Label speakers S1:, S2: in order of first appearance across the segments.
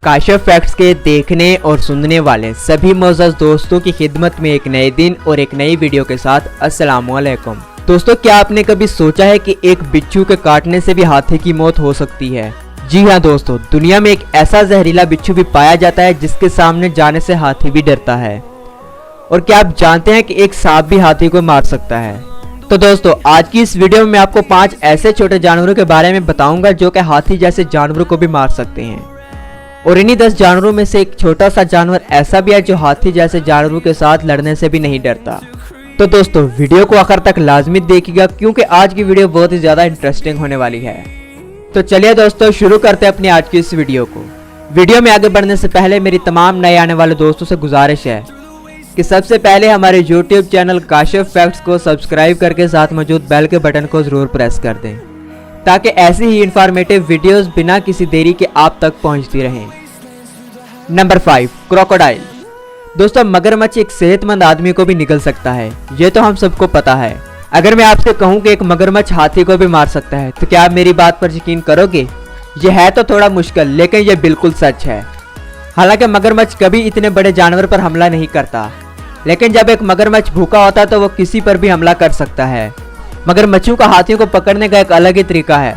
S1: Kashif facts के देखने और सुनने वाले सभी मोअज़्ज़ज़ दोस्तों की खिदमत में एक नए दिन और एक नई वीडियो के साथ अस्सलामु अलैकुम। दोस्तों, क्या आपने कभी सोचा है कि एक बिच्छू के काटने से भी हाथी की मौत हो सकती है? जी हाँ दोस्तों, दुनिया में एक ऐसा जहरीला बिच्छू भी पाया जाता है जिसके सामने जाने से हाथी भी डरता है। और क्या आप जानते हैं कि एक सांप भी हाथी को मार सकता है? तो दोस्तों, आज की इस वीडियो में मैं आपको 5 ऐसे छोटे जानवरों के बारे में बताऊंगा जो कि हाथी जैसे जानवरों को भी मार सकते हैं। और इन्हीं 10 जानवरों में से एक छोटा सा जानवर ऐसा भी है जो हाथी जैसे जानवरों के साथ लड़ने से भी नहीं डरता। तो दोस्तों, वीडियो को आखिर तक लाजमी देखिएगा क्योंकि आज की वीडियो बहुत ही ज़्यादा इंटरेस्टिंग होने वाली है। तो चलिए दोस्तों, शुरू करते हैं अपनी आज की इस वीडियो को। वीडियो में आगे बढ़ने से पहले मेरी तमाम नए आने वाले दोस्तों से गुजारिश है कि सबसे पहले हमारे YouTube चैनल काशिफ फैक्ट्स को सब्सक्राइब करके साथ मौजूद बेल के बटन को ज़रूर प्रेस कर दें ताकि ऐसी ही इंफॉर्मेटिव वीडियोस बिना किसी देरी के आप तक पहुंचती रहें। Number 5, crocodile. दोस्तों, मगरमच्छ एक सेहतमंद आदमी को भी निगल सकता है, ये तो हम सबको पता है। अगर मैं आपसे कहूं कि एक मगरमच्छ हाथी को भी मार सकता है तो क्या आप मेरी बात पर यकीन करोगे? ये है तो थोड़ा मुश्किल, लेकिन ये बिल्कुल सच है। हालांकि मगरमच्छ कभी इतने बड़े जानवर पर हमला नहीं करता, लेकिन जब एक मगरमच्छ भूखा होता है तो वो किसी पर भी हमला कर सकता है। मगरमच्छों का हाथियों को पकड़ने का एक अलग ही तरीका है।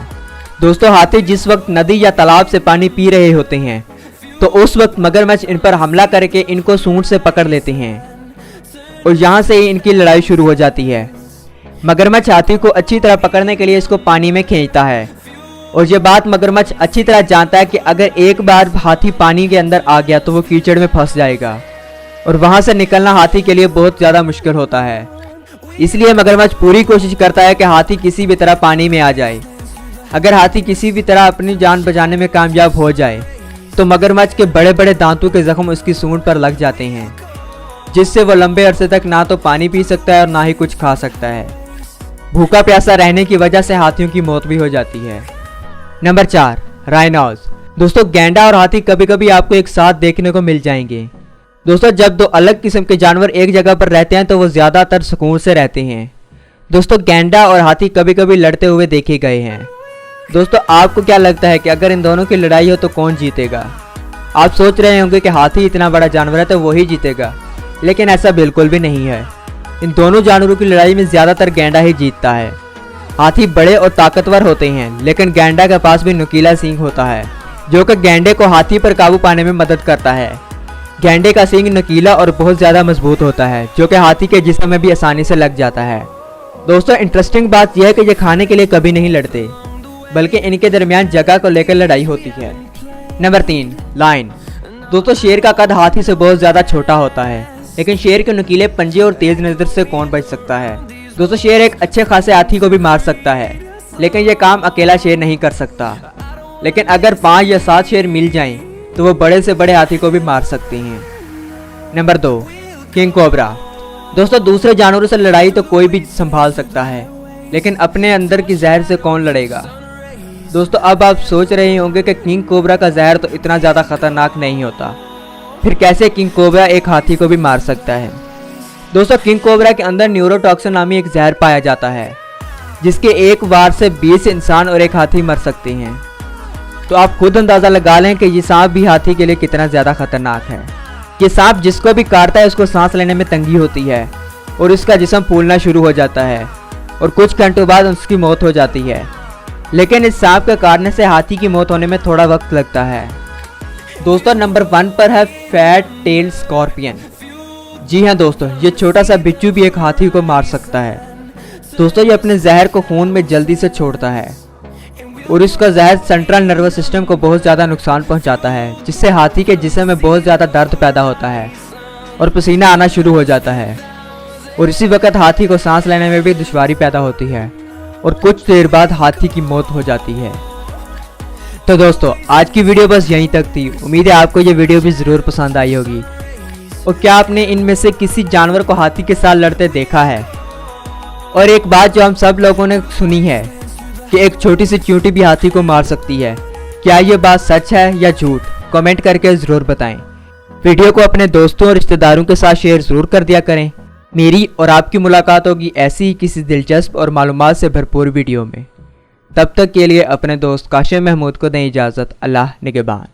S1: दोस्तों, हाथी जिस वक्त नदी या तालाब से पानी पी रहे होते हैं तो उस वक्त मगरमच्छ इन पर हमला करके इनको सूंड से पकड़ लेते हैं और यहाँ से ही इनकी लड़ाई शुरू हो जाती है। मगरमच्छ हाथी को अच्छी तरह पकड़ने के लिए इसको पानी में खींचता है और ये बात मगरमच्छ अच्छी तरह जानता है कि अगर एक बार हाथी पानी के अंदर आ गया तो वो कीचड़ में फंस जाएगा और वहाँ से निकलना हाथी के लिए बहुत ज़्यादा मुश्किल होता है। इसलिए मगरमच्छ पूरी कोशिश करता है कि हाथी किसी भी तरह पानी में आ जाए। अगर हाथी किसी भी तरह अपनी जान बचाने में कामयाब हो जाए तो मगरमच्छ के बड़े बड़े दांतों के जख्म उसकी सूंड पर लग जाते हैं, जिससे वो लंबे अरसे तक ना तो पानी पी सकता है और ना ही कुछ खा सकता है। भूखा प्यासा रहने की वजह से हाथियों की मौत भी हो जाती है। Number 4, rhinos. दोस्तों, गैंडा और हाथी कभी कभी आपको एक साथ देखने को मिल जाएंगे। दोस्तों, जब दो अलग किस्म के जानवर एक जगह पर रहते हैं तो वो ज़्यादातर सुकून से रहते हैं। दोस्तों, गैंडा और हाथी कभी कभी लड़ते हुए देखे गए हैं। दोस्तों, आपको क्या लगता है कि अगर इन दोनों की लड़ाई हो तो कौन जीतेगा? आप सोच रहे होंगे कि हाथी इतना बड़ा जानवर है तो वही जीतेगा, लेकिन ऐसा बिल्कुल भी नहीं है। इन दोनों जानवरों की लड़ाई में ज़्यादातर गैंडा ही जीतता है। हाथी बड़े और ताकतवर होते हैं, लेकिन गैंडा के पास भी नुकीला सींग होता है जो कि गैंडे को हाथी पर काबू पाने में मदद करता है। गैंडे का सींग नुकीला और बहुत ज़्यादा मजबूत होता है जो कि हाथी के जिस्म में भी आसानी से लग जाता है। दोस्तों, इंटरेस्टिंग बात यह है कि ये खाने के लिए कभी नहीं लड़ते, बल्कि इनके दरमियान जगह को लेकर लड़ाई होती है। Number 3, lion. दोस्तों, शेर का कद हाथी से बहुत ज़्यादा छोटा होता है, लेकिन शेर के नुकीले पंजे और तेज नज़र से कौन बच सकता है? दोस्तों, शेर एक अच्छे खासे हाथी को भी मार सकता है, लेकिन यह काम अकेला शेर नहीं कर सकता। लेकिन अगर 5 या 7 शेर मिल जाएं तो वो बड़े से बड़े हाथी को भी मार सकते हैं। Number 2, king cobra. दोस्तों, दूसरे जानवरों से लड़ाई तो कोई भी संभाल सकता है, लेकिन अपने अंदर की जहर से कौन लड़ेगा? दोस्तों, अब आप सोच रहे होंगे कि किंग कोबरा का जहर तो इतना ज़्यादा खतरनाक नहीं होता, फिर कैसे किंग कोबरा एक हाथी को भी मार सकता है? दोस्तों, किंग कोबरा के अंदर न्यूरोटॉक्सिन नामी एक जहर पाया जाता है जिसके एक वार से 20 इंसान और एक हाथी मर सकते हैं। तो आप खुद अंदाज़ा लगा लें कि ये सांप भी हाथी के लिए कितना ज़्यादा खतरनाक है। ये सांप जिसको भी काटता है उसको सांस लेने में तंगी होती है और उसका जिस्म फूलना शुरू हो जाता है और कुछ घंटों बाद उसकी मौत हो जाती है। लेकिन इस सांप के काटने से हाथी की मौत होने में थोड़ा वक्त लगता है। दोस्तों, नंबर 1 पर है फैट टेल स्कॉर्पियन। जी हाँ दोस्तों, ये छोटा सा बिच्छू भी एक हाथी को मार सकता है। दोस्तों, ये अपने जहर को खून में जल्दी से छोड़ता है और इसका जहर सेंट्रल नर्वस सिस्टम को बहुत ज़्यादा नुकसान पहुंचाता है, जिससे हाथी के जिस्म में बहुत ज़्यादा दर्द पैदा होता है और पसीना आना शुरू हो जाता है और इसी वक्त हाथी को सांस लेने में भी दुश्वारी पैदा होती है और कुछ देर बाद हाथी की मौत हो जाती है। तो दोस्तों, आज की वीडियो बस यहीं तक थी। उम्मीद है आपको ये वीडियो भी ज़रूर पसंद आई होगी। और क्या आपने इनमें से किसी जानवर को हाथी के साथ लड़ते देखा है? और एक बात जो हम सब लोगों ने सुनी है कि एक छोटी सी चींटी भी हाथी को मार सकती है, क्या ये बात सच है या झूठ? कमेंट करके ज़रूर बताएं। वीडियो को अपने दोस्तों और रिश्तेदारों के साथ शेयर ज़रूर कर दिया करें। मेरी और आपकी मुलाकात होगी ऐसी ही किसी दिलचस्प और मालूमात से भरपूर वीडियो में। तब तक के लिए अपने दोस्त काशिफ महमूद को दें इजाज़त। अल्लाह निगहबान।